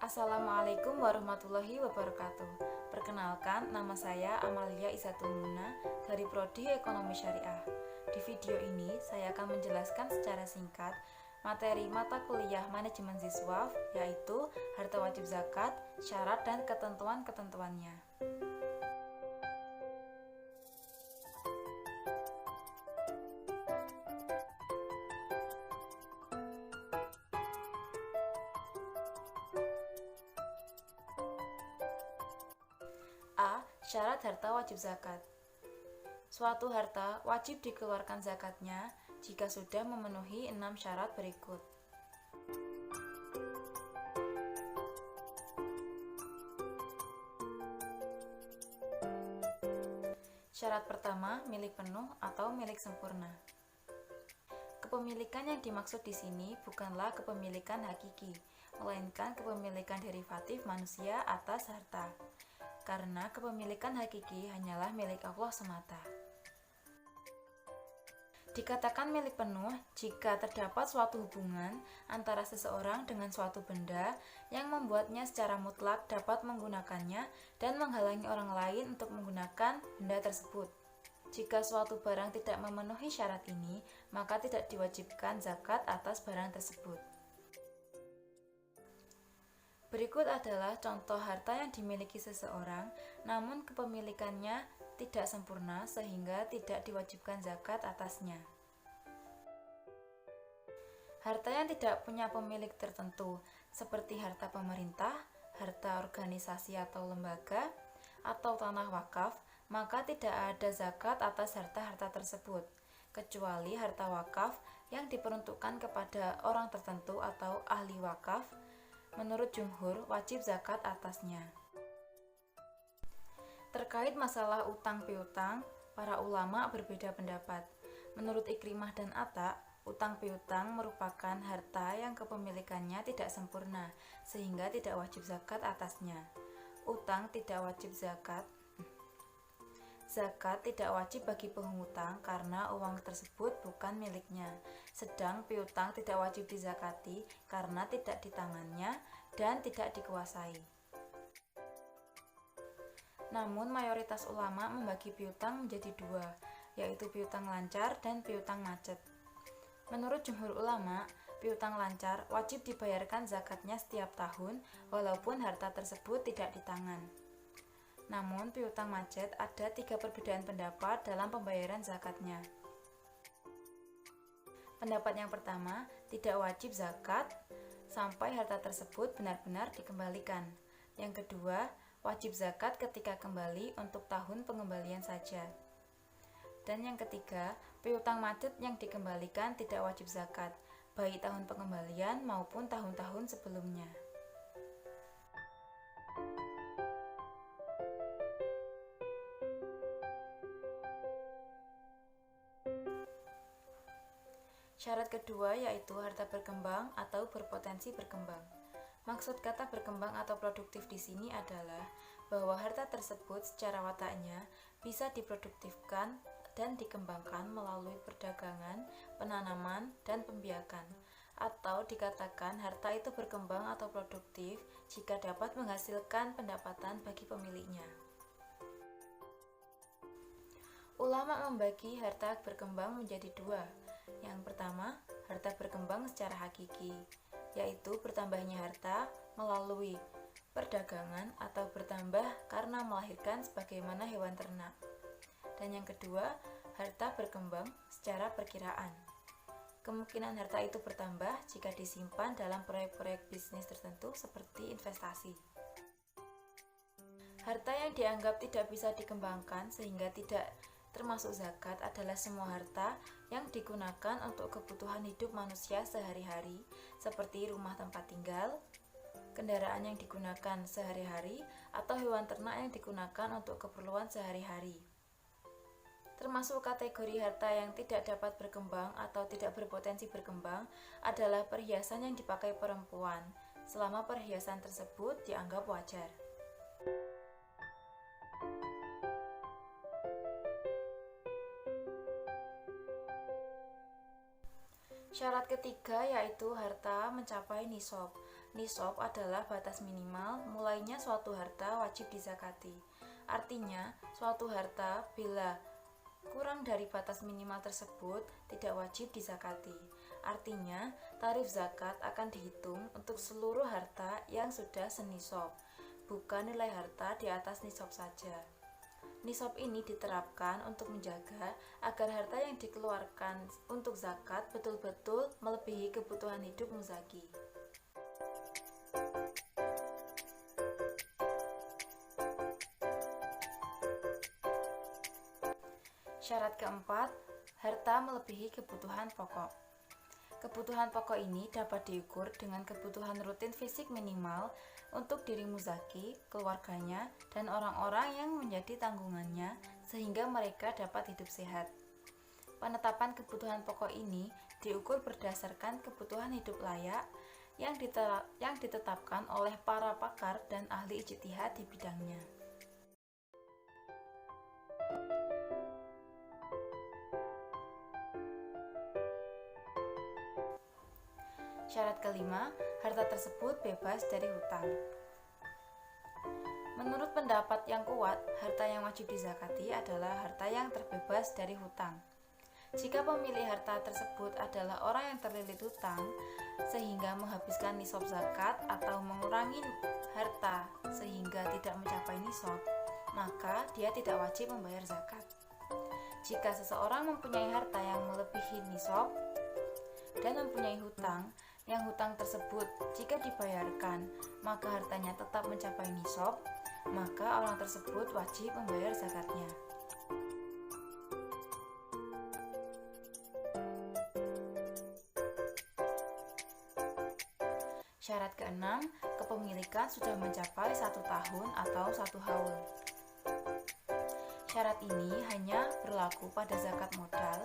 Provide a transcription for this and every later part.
Assalamualaikum warahmatullahi wabarakatuh. Perkenalkan, nama saya Amalia Isatul Muna dari Prodi Ekonomi Syariah. Di video ini, saya akan menjelaskan secara singkat materi mata kuliah manajemen siswa, yaitu harta wajib zakat, syarat dan ketentuan-ketentuannya. A. Syarat harta wajib zakat. Suatu harta wajib dikeluarkan zakatnya jika sudah memenuhi 6 syarat berikut. Syarat pertama, milik penuh atau milik sempurna. Kepemilikan yang dimaksud di sini bukanlah kepemilikan hakiki, melainkan kepemilikan derivatif manusia atas harta. Karena kepemilikan hakiki hanyalah milik Allah semata. Dikatakan milik penuh jika terdapat suatu hubungan antara seseorang dengan suatu benda yang membuatnya secara mutlak dapat menggunakannya dan menghalangi orang lain untuk menggunakan benda tersebut. Jika suatu barang tidak memenuhi syarat ini, maka tidak diwajibkan zakat atas barang tersebut. Berikut adalah contoh harta yang dimiliki seseorang, namun kepemilikannya tidak sempurna sehingga tidak diwajibkan zakat atasnya. Harta yang tidak punya pemilik tertentu, seperti harta pemerintah, harta organisasi atau lembaga, atau tanah wakaf, maka tidak ada zakat atas harta-harta tersebut, kecuali harta wakaf yang diperuntukkan kepada orang tertentu atau ahli wakaf. Menurut jumhur, wajib zakat atasnya. Terkait masalah utang piutang, para ulama berbeda pendapat. Menurut Ikrimah dan Atta, utang piutang merupakan harta yang kepemilikannya tidak sempurna, sehingga tidak wajib zakat atasnya. Utang tidak wajib zakat. Zakat tidak wajib bagi penghutang karena uang tersebut bukan miliknya, sedang piutang tidak wajib dizakati karena tidak di tangannya dan tidak dikuasai. Namun mayoritas ulama membagi piutang menjadi dua, yaitu piutang lancar dan piutang macet. Menurut jumhur ulama, piutang lancar wajib dibayarkan zakatnya setiap tahun walaupun harta tersebut tidak di tangan. Namun piutang macet ada 3 perbedaan pendapat dalam pembayaran zakatnya. Pendapat yang pertama, tidak wajib zakat sampai harta tersebut benar-benar dikembalikan. Yang kedua, wajib zakat ketika kembali untuk tahun pengembalian saja. Dan yang ketiga, piutang macet yang dikembalikan tidak wajib zakat, baik tahun pengembalian maupun tahun-tahun sebelumnya. Syarat kedua yaitu harta berkembang atau berpotensi berkembang. Maksud kata berkembang atau produktif di sini adalah bahwa harta tersebut secara wataknya bisa diproduktifkan dan dikembangkan melalui perdagangan, penanaman, dan pembiakan. Atau dikatakan harta itu berkembang atau produktif jika dapat menghasilkan pendapatan bagi pemiliknya. Ulama membagi harta berkembang menjadi dua. Yang pertama, harta berkembang secara hakiki, yaitu bertambahnya harta melalui perdagangan atau bertambah karena melahirkan sebagaimana hewan ternak. Dan yang kedua, harta berkembang secara perkiraan. Kemungkinan harta itu bertambah jika disimpan dalam proyek-proyek bisnis tertentu seperti investasi. Harta yang dianggap tidak bisa dikembangkan sehingga tidak termasuk zakat adalah semua harta yang digunakan untuk kebutuhan hidup manusia sehari-hari, seperti rumah tempat tinggal, kendaraan yang digunakan sehari-hari, atau hewan ternak yang digunakan untuk keperluan sehari-hari. Termasuk kategori harta yang tidak dapat berkembang atau tidak berpotensi berkembang adalah perhiasan yang dipakai perempuan, selama perhiasan tersebut dianggap wajar. Syarat ketiga yaitu harta mencapai nisab. Nisab adalah batas minimal mulainya suatu harta wajib dizakati. Artinya, suatu harta bila kurang dari batas minimal tersebut tidak wajib dizakati. Artinya, tarif zakat akan dihitung untuk seluruh harta yang sudah senisab, bukan nilai harta di atas nisab saja. Nisab ini diterapkan untuk menjaga agar harta yang dikeluarkan untuk zakat betul-betul melebihi kebutuhan hidup muzaki. Syarat keempat, harta melebihi kebutuhan pokok. Kebutuhan pokok ini dapat diukur dengan kebutuhan rutin fisik minimal untuk diri muzaki, keluarganya, dan orang-orang yang menjadi tanggungannya sehingga mereka dapat hidup sehat. Penetapan kebutuhan pokok ini diukur berdasarkan kebutuhan hidup layak yang ditetapkan oleh para pakar dan ahli ijtihad di bidangnya. Syarat kelima, harta tersebut bebas dari hutang. Menurut pendapat yang kuat, harta yang wajib dizakati adalah harta yang terbebas dari hutang. Jika pemilik harta tersebut adalah orang yang terlilit hutang, sehingga menghabiskan nisab zakat atau mengurangi harta sehingga tidak mencapai nisab, maka dia tidak wajib membayar zakat. Jika seseorang mempunyai harta yang melebihi nisab dan mempunyai hutang, yang hutang tersebut jika dibayarkan maka hartanya tetap mencapai nisab, maka orang tersebut wajib membayar zakatnya. Syarat keenam, kepemilikan sudah mencapai 1 tahun atau 1 haul. Syarat ini hanya berlaku pada zakat modal,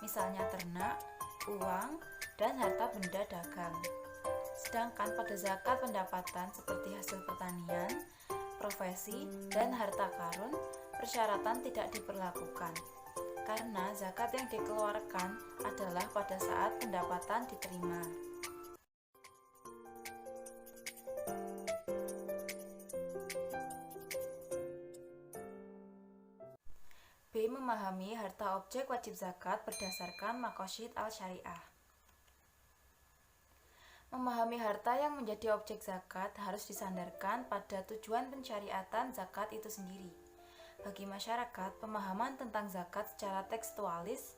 misalnya ternak, uang, dan harta benda dagang. Sedangkan pada zakat pendapatan seperti hasil pertanian, profesi, dan harta karun, persyaratan tidak diberlakukan. Karena zakat yang dikeluarkan adalah pada saat pendapatan diterima. B. Memahami harta objek wajib zakat berdasarkan maqasid al-syariah. Memahami harta yang menjadi objek zakat harus disandarkan pada tujuan pensyariatan zakat itu sendiri. Bagi masyarakat, pemahaman tentang zakat secara tekstualis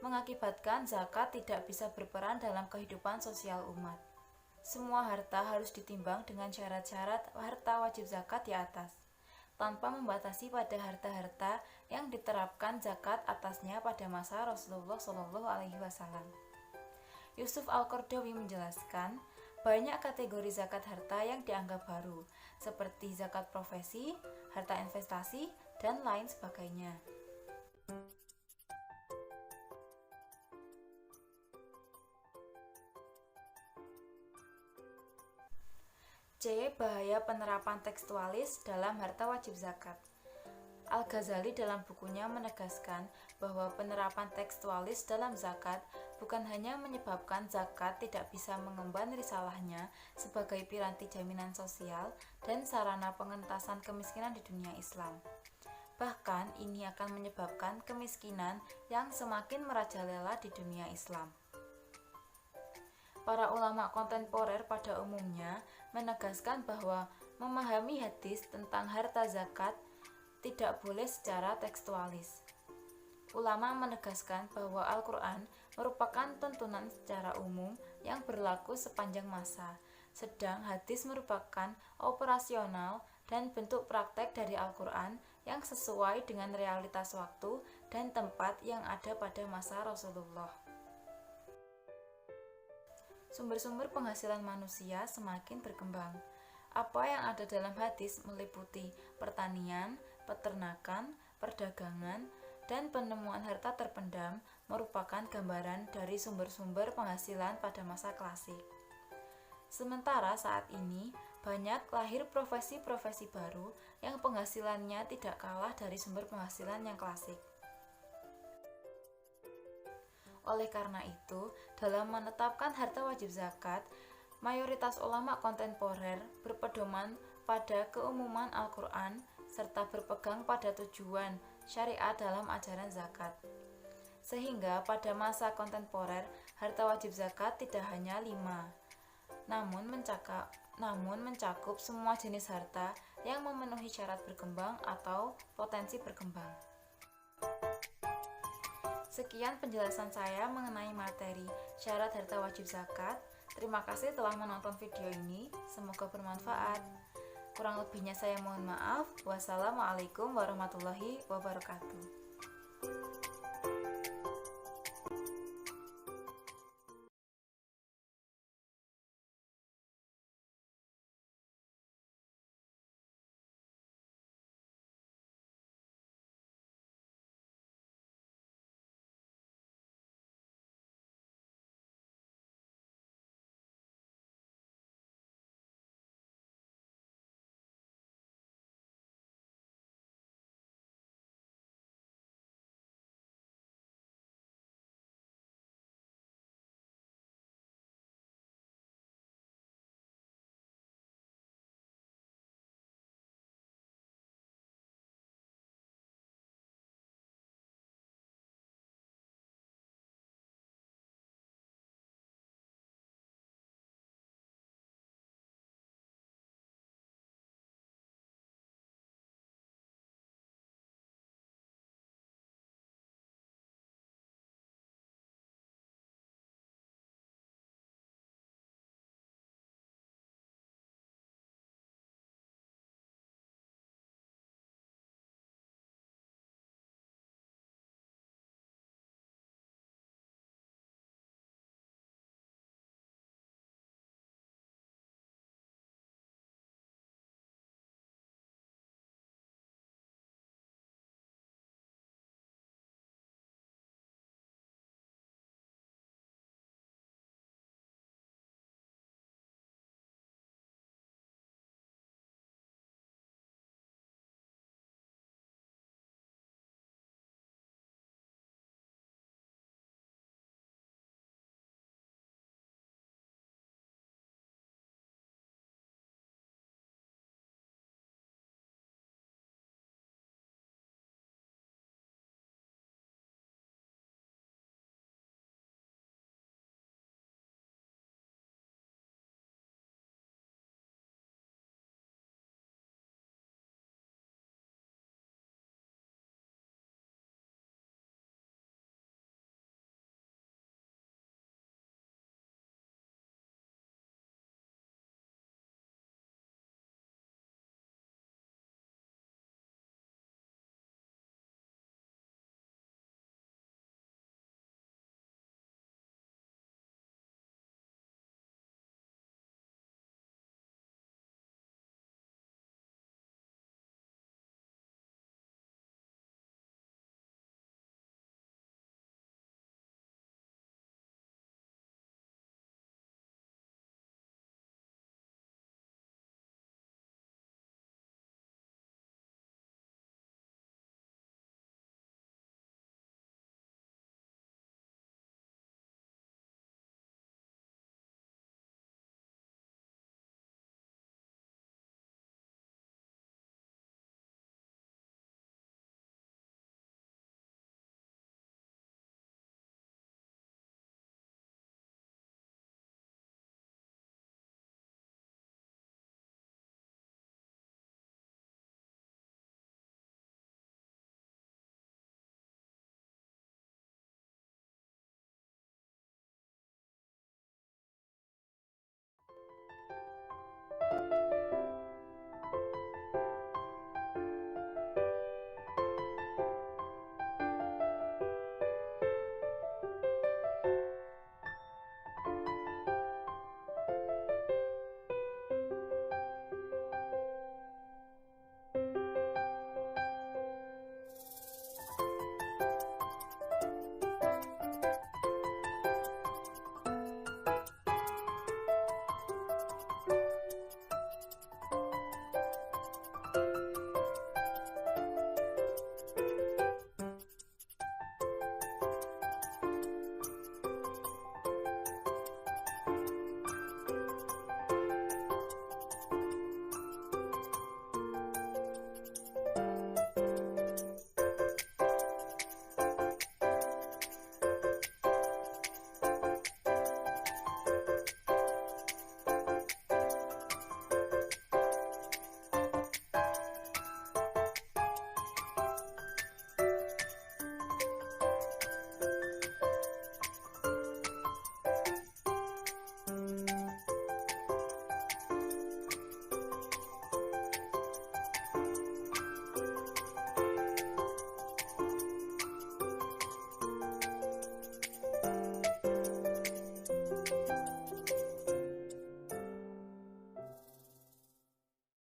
mengakibatkan zakat tidak bisa berperan dalam kehidupan sosial umat. Semua harta harus ditimbang dengan syarat-syarat harta wajib zakat di atas, tanpa membatasi pada harta-harta yang diterapkan zakat atasnya pada masa Rasulullah SAW. Yusuf Al-Qardawi menjelaskan, banyak kategori zakat harta yang dianggap baru, seperti zakat profesi, harta investasi, dan lain sebagainya. C. Bahaya penerapan tekstualis dalam harta wajib zakat. Al-Ghazali dalam bukunya menegaskan bahwa penerapan tekstualis dalam zakat bukan hanya menyebabkan zakat tidak bisa mengemban risalahnya sebagai piranti jaminan sosial dan sarana pengentasan kemiskinan di dunia Islam. Bahkan ini akan menyebabkan kemiskinan yang semakin merajalela di dunia Islam. Para ulama kontemporer pada umumnya menegaskan bahwa memahami hadis tentang harta zakat tidak boleh secara tekstualis. Ulama menegaskan bahwa Al-Quran merupakan tuntunan secara umum yang berlaku sepanjang masa, sedang hadis merupakan operasional dan bentuk praktek dari Al-Quran yang sesuai dengan realitas waktu dan tempat yang ada pada masa Rasulullah. Sumber-sumber penghasilan manusia semakin berkembang. Apa yang ada dalam hadis meliputi pertanian, peternakan, perdagangan, dan penemuan harta terpendam merupakan gambaran dari sumber-sumber penghasilan pada masa klasik. Sementara saat ini, banyak lahir profesi-profesi baru yang penghasilannya tidak kalah dari sumber penghasilan yang klasik. Oleh karena itu, dalam menetapkan harta wajib zakat, mayoritas ulama kontemporer berpedoman pada keumuman Al-Quran serta berpegang pada tujuan syariat dalam ajaran zakat. Sehingga pada masa kontemporer, harta wajib zakat tidak hanya 5, namun mencakup semua jenis harta yang memenuhi syarat berkembang atau potensi berkembang. Sekian penjelasan saya mengenai materi syarat harta wajib zakat. Terima kasih telah menonton video ini, semoga bermanfaat. Kurang lebihnya saya mohon maaf. Wassalamualaikum warahmatullahi wabarakatuh.